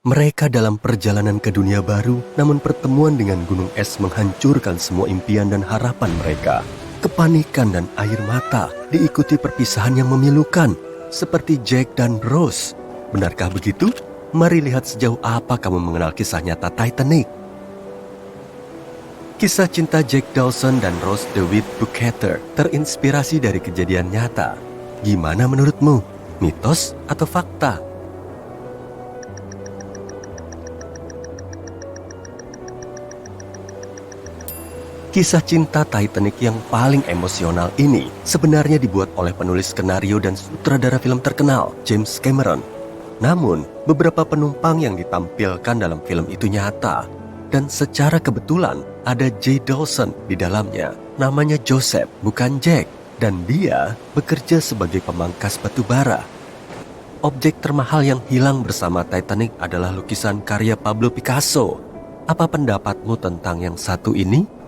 Mereka dalam perjalanan ke dunia baru, namun pertemuan dengan gunung es menghancurkan semua impian dan harapan mereka. Kepanikan dan air mata diikuti perpisahan yang memilukan, seperti Jack dan Rose. Benarkah begitu? Mari lihat sejauh apa kamu mengenal kisah nyata Titanic. Kisah cinta Jack Dawson dan Rose DeWitt Bukater terinspirasi dari kejadian nyata. Gimana menurutmu? Mitos atau fakta? Kisah cinta Titanic yang paling emosional ini sebenarnya dibuat oleh penulis skenario dan sutradara film terkenal, James Cameron. Namun, beberapa penumpang yang ditampilkan dalam film itu nyata. Dan secara kebetulan, ada J. Dawson di dalamnya. Namanya Joseph, bukan Jack. Dan dia bekerja sebagai pemangkas batu bara. Objek termahal yang hilang bersama Titanic adalah lukisan karya Pablo Picasso. Apa pendapatmu tentang yang satu ini?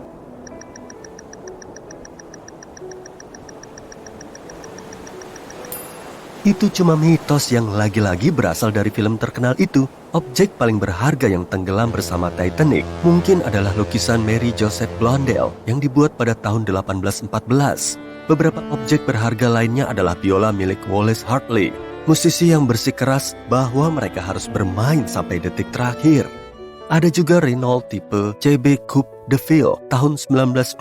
Itu cuma mitos yang lagi-lagi berasal dari film terkenal itu. Objek paling berharga yang tenggelam bersama Titanic mungkin adalah lukisan Mary Joseph Blondell yang dibuat pada tahun 1814. Beberapa objek berharga lainnya adalah biola milik Wallace Hartley, musisi yang bersikeras bahwa mereka harus bermain sampai detik terakhir. Ada juga Renault tipe CB Coupe de Ville tahun 1912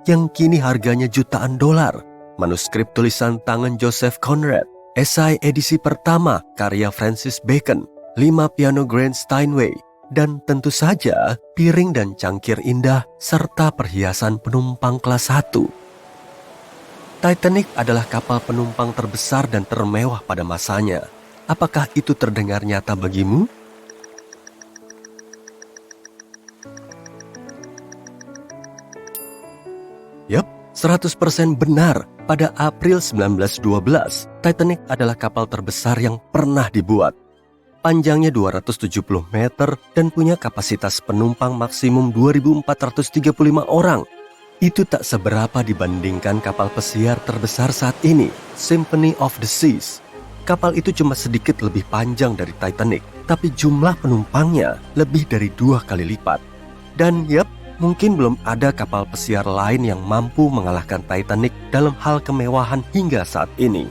yang kini harganya jutaan dolar. Manuskrip tulisan tangan Joseph Conrad, esai edisi pertama karya Francis Bacon, 5 piano Grand Steinway, dan tentu saja piring dan cangkir indah serta perhiasan penumpang kelas 1. Titanic adalah kapal penumpang terbesar dan termewah pada masanya. Apakah itu terdengar nyata bagimu? Yap, 100% benar. Pada April 1912, Titanic adalah kapal terbesar yang pernah dibuat. Panjangnya 270 meter dan punya kapasitas penumpang maksimum 2.435 orang. Itu tak seberapa dibandingkan kapal pesiar terbesar saat ini, Symphony of the Seas. Kapal itu cuma sedikit lebih panjang dari Titanic, tapi jumlah penumpangnya lebih dari 2 kali lipat. Dan yap, mungkin belum ada kapal pesiar lain yang mampu mengalahkan Titanic dalam hal kemewahan hingga saat ini.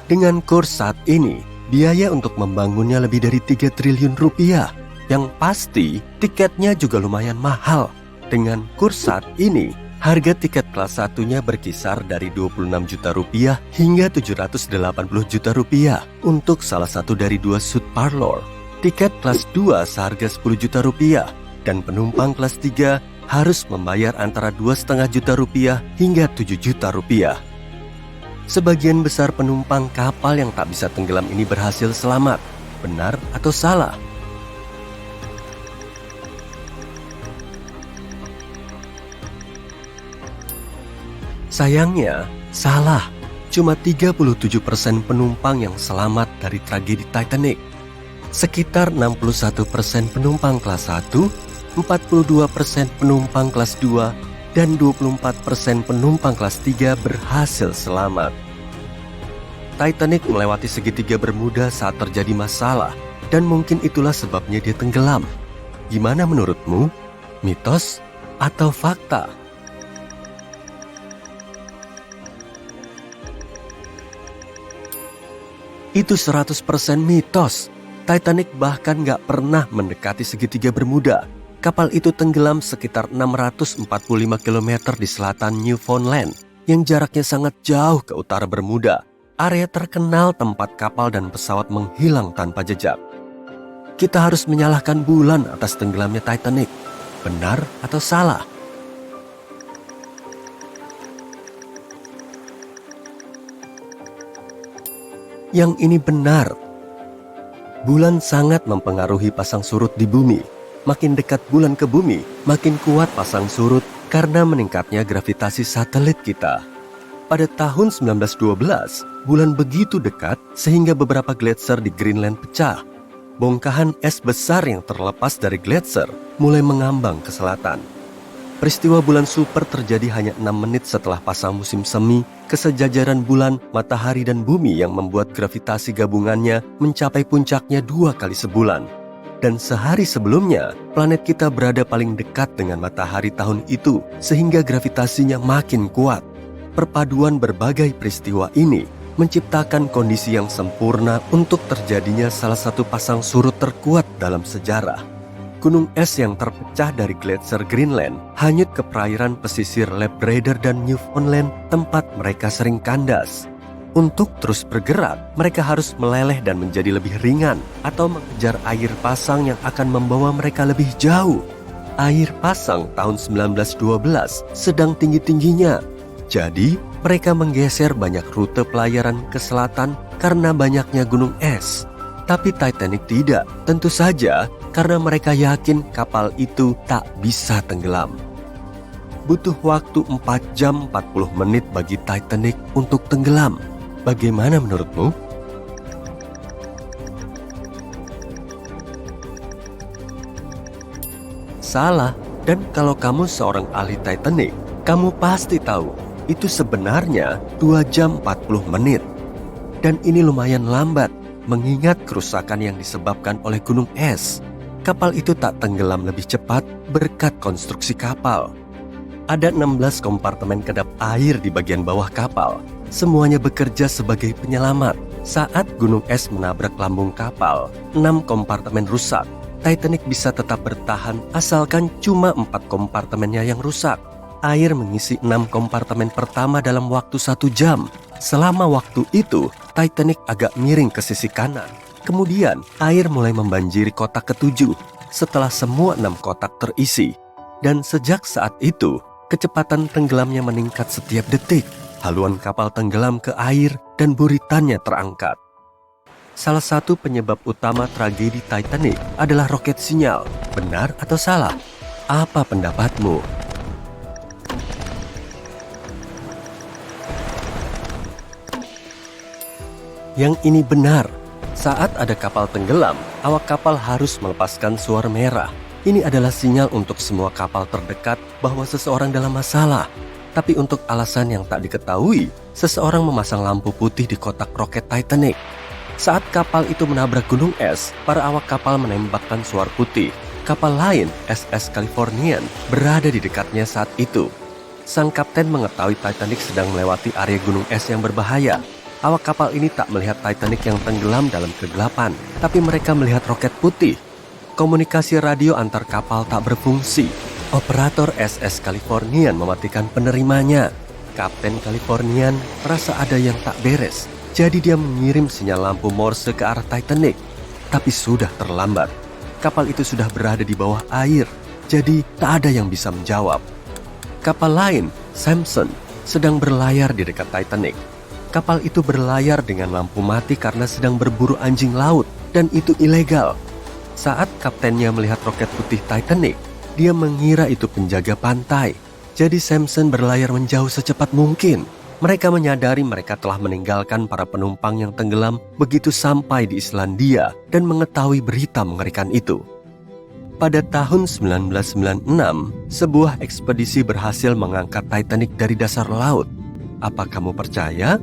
Dengan kurs saat ini, biaya untuk membangunnya lebih dari 3 triliun rupiah. Yang pasti, tiketnya juga lumayan mahal. Dengan kurs saat ini, harga tiket kelas satunya berkisar dari 26 juta rupiah hingga 780 juta rupiah untuk salah satu dari 2 suite parlor. Tiket kelas 2 seharga 10 juta rupiah. Dan penumpang kelas 3 harus membayar antara 2,5 juta rupiah hingga 7 juta rupiah. Sebagian besar penumpang kapal yang tak bisa tenggelam ini berhasil selamat. Benar atau salah? Sayangnya, salah. Cuma 37% penumpang yang selamat dari tragedi Titanic. Sekitar 61% penumpang kelas 1, 42% penumpang kelas 2, dan 24% penumpang kelas 3 berhasil selamat. Titanic melewati segitiga Bermuda saat terjadi masalah, dan mungkin itulah sebabnya dia tenggelam. Gimana menurutmu? Mitos atau fakta? Itu 100% mitos. Titanic bahkan gak pernah mendekati segitiga Bermuda. Kapal itu tenggelam sekitar 645 km di selatan Newfoundland, yang jaraknya sangat jauh ke utara Bermuda, area terkenal tempat kapal dan pesawat menghilang tanpa jejak. Kita harus menyalahkan bulan atas tenggelamnya Titanic. Benar atau salah? Yang ini benar. Bulan sangat mempengaruhi pasang surut di bumi. Makin dekat bulan ke bumi, makin kuat pasang surut karena meningkatnya gravitasi satelit kita. Pada tahun 1912, bulan begitu dekat sehingga beberapa gletser di Greenland pecah. Bongkahan es besar yang terlepas dari gletser mulai mengambang ke selatan. Peristiwa bulan super terjadi hanya 6 menit setelah pasang musim semi, kesejajaran bulan, matahari, dan bumi yang membuat gravitasi gabungannya mencapai puncaknya 2 kali sebulan. Dan sehari sebelumnya, planet kita berada paling dekat dengan matahari tahun itu, sehingga gravitasinya makin kuat. Perpaduan berbagai peristiwa ini menciptakan kondisi yang sempurna untuk terjadinya salah satu pasang surut terkuat dalam sejarah. Gunung es yang terpecah dari gletser Greenland hanyut ke perairan pesisir Labrador dan Newfoundland, tempat mereka sering kandas. Untuk terus bergerak, mereka harus meleleh dan menjadi lebih ringan atau mengejar air pasang yang akan membawa mereka lebih jauh. Air pasang tahun 1912 sedang tinggi-tingginya. Jadi, mereka menggeser banyak rute pelayaran ke selatan karena banyaknya gunung es. Tapi Titanic tidak, tentu saja karena mereka yakin kapal itu tak bisa tenggelam. Butuh waktu 4 jam 40 menit bagi Titanic untuk tenggelam. Bagaimana menurutmu? Salah, dan kalau kamu seorang ahli Titanic, kamu pasti tahu itu sebenarnya 2 jam 40 menit. Dan ini lumayan lambat, mengingat kerusakan yang disebabkan oleh gunung es. Kapal itu tak tenggelam lebih cepat berkat konstruksi kapal. Ada 16 kompartemen kedap air di bagian bawah kapal. Semuanya bekerja sebagai penyelamat. Saat gunung es menabrak lambung kapal, 6 kompartemen rusak. Titanic bisa tetap bertahan asalkan cuma 4 kompartemennya yang rusak. Air mengisi 6 kompartemen pertama dalam waktu 1 jam. Selama waktu itu, Titanic agak miring ke sisi kanan. Kemudian, air mulai membanjiri kotak ke-7 setelah semua 6 kotak terisi. Dan sejak saat itu, kecepatan tenggelamnya meningkat setiap detik. Haluan kapal tenggelam ke air dan buritannya terangkat. Salah satu penyebab utama tragedi Titanic adalah roket sinyal. Benar atau salah? Apa pendapatmu? Yang ini benar. Saat ada kapal tenggelam, awak kapal harus melepaskan suara merah. Ini adalah sinyal untuk semua kapal terdekat bahwa seseorang dalam masalah. Tapi untuk alasan yang tak diketahui, seseorang memasang lampu putih di kotak roket Titanic. Saat kapal itu menabrak gunung es, para awak kapal menembakkan suar putih. Kapal lain, SS Californian, berada di dekatnya saat itu. Sang kapten mengetahui Titanic sedang melewati area gunung es yang berbahaya. Awak kapal ini tak melihat Titanic yang tenggelam dalam kegelapan, tapi mereka melihat roket putih. Komunikasi radio antar kapal tak berfungsi. Operator SS Californian mematikan penerimanya. Kapten Californian merasa ada yang tak beres, jadi dia mengirim sinyal lampu Morse ke arah Titanic. Tapi sudah terlambat. Kapal itu sudah berada di bawah air, jadi tak ada yang bisa menjawab. Kapal lain, Samson, sedang berlayar di dekat Titanic. Kapal itu berlayar dengan lampu mati karena sedang berburu anjing laut, dan itu ilegal. Saat kaptennya melihat roket putih Titanic, dia mengira itu penjaga pantai. Jadi Samson berlayar menjauh secepat mungkin. Mereka menyadari mereka telah meninggalkan para penumpang yang tenggelam begitu sampai di Islandia dan mengetahui berita mengerikan itu. Pada tahun 1996, sebuah ekspedisi berhasil mengangkat Titanic dari dasar laut. Apa kamu percaya?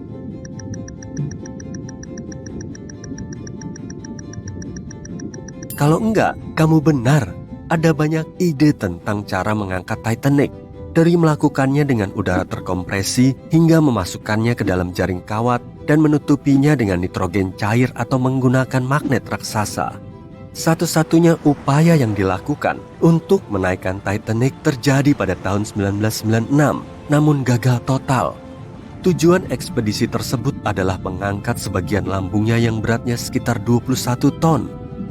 Kalau enggak, kamu benar. Ada banyak ide tentang cara mengangkat Titanic. Dari melakukannya dengan udara terkompresi hingga memasukkannya ke dalam jaring kawat dan menutupinya dengan nitrogen cair atau menggunakan magnet raksasa. Satu-satunya upaya yang dilakukan untuk menaikkan Titanic terjadi pada tahun 1996, namun gagal total. Tujuan ekspedisi tersebut adalah mengangkat sebagian lambungnya yang beratnya sekitar 21 ton.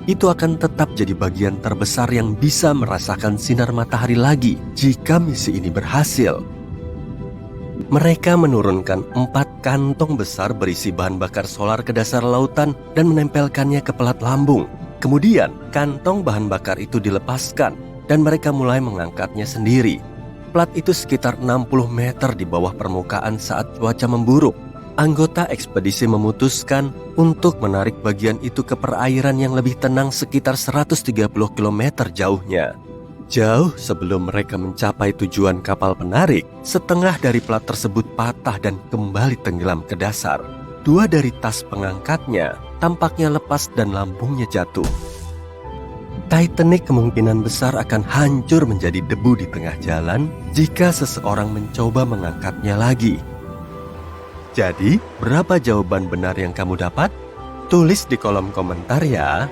Itu akan tetap jadi bagian terbesar yang bisa merasakan sinar matahari lagi jika misi ini berhasil. Mereka menurunkan 4 kantong besar berisi bahan bakar solar ke dasar lautan dan menempelkannya ke pelat lambung. Kemudian, kantong bahan bakar itu dilepaskan dan mereka mulai mengangkatnya sendiri. Plat itu sekitar 60 meter di bawah permukaan saat cuaca memburuk. Anggota ekspedisi memutuskan untuk menarik bagian itu ke perairan yang lebih tenang sekitar 130 km jauhnya. Jauh sebelum mereka mencapai tujuan kapal penarik, setengah dari plat tersebut patah dan kembali tenggelam ke dasar. 2 dari tas pengangkatnya tampaknya lepas dan lambungnya jatuh. Titanic kemungkinan besar akan hancur menjadi debu di tengah jalan jika seseorang mencoba mengangkatnya lagi. Jadi, berapa jawaban benar yang kamu dapat? Tulis di kolom komentar ya.